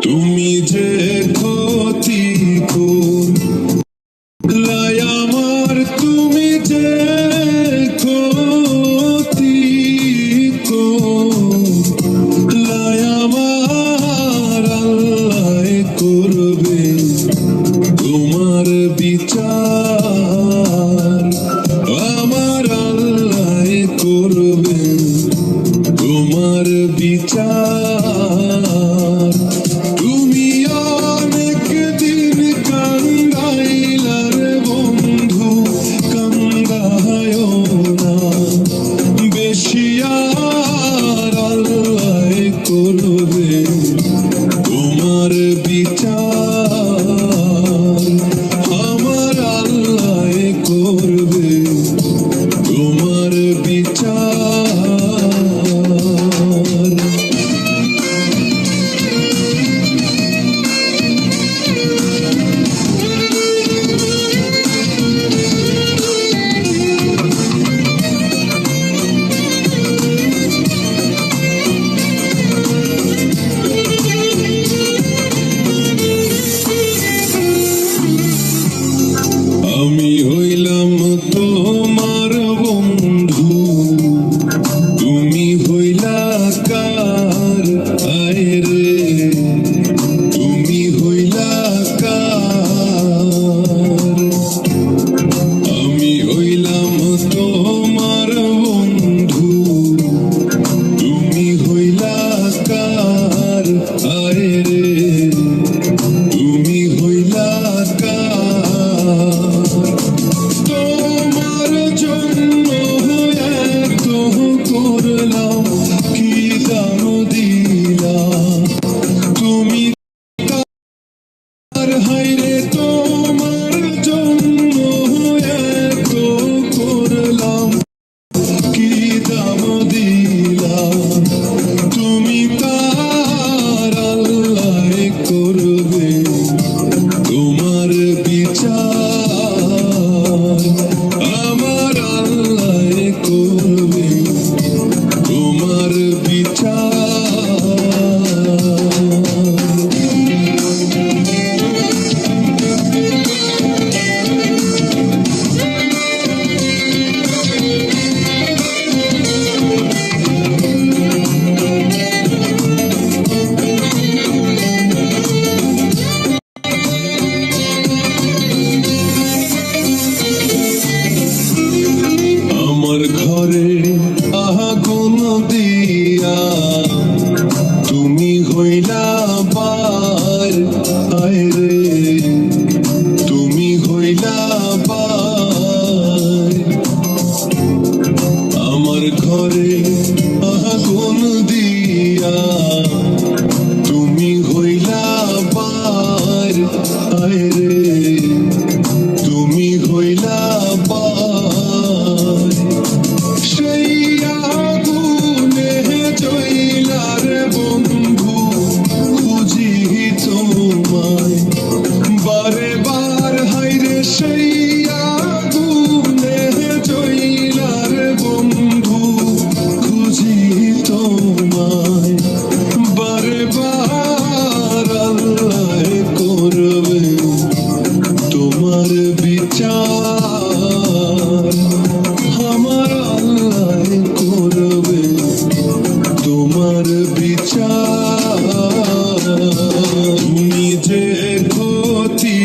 তুমি যে ক্ষতি করলাই আমার, তুমি যে ক্ষতি করলাই আমার, আল্লাহ করবে তোমার বিচার, আমার আল্লাহ করবে তোমার বিচার। তুমি অনেক দিন কান্দাইলার বন্ধু, কান্দায়ও না বেশি, আর আল্লাহ করবে তোমার বিচার, আমার আল্লাহ করবে তোমার বিচার। আমি হইলাম তোমার বন্ধু, তুমি হইলা কার, আয় রে তুমি হইলা কার। আমি হইলাম তোমার বন্ধু, তুমি হইলা কার, আয় রে তুমি হইলা কার। তোমার জন্য এত করলাম, কি দাম দিলাম, তুমি কার, হায়রে তোমার জন্য এত করলাম, কি দাম দিলাম, তুমি কার, আল্লাহ করবে তোমার বিচার, আমার আল্লাহ করবে তোমার বিচার। আমার ঘরে আগুন দিয়া তুমি হইলা বার, আয় রে তুমি হইলা বার। আমার ঘরে আগুন দিয়া তুমি হইলা বার, আয় রে তুমি হইলা বার। সেই আগুনে জইলার বন্ধু, খুঁজি তোমায় বারে বার, হায়রে সেই আগুনে জইলার বন্ধু, খুঁজি তোমায় বারে বার, আল্লাহ করবে তোমার বিচার, আমার আল্লাহ করবে তোমার বিচার। তুমি যে ক্ষতি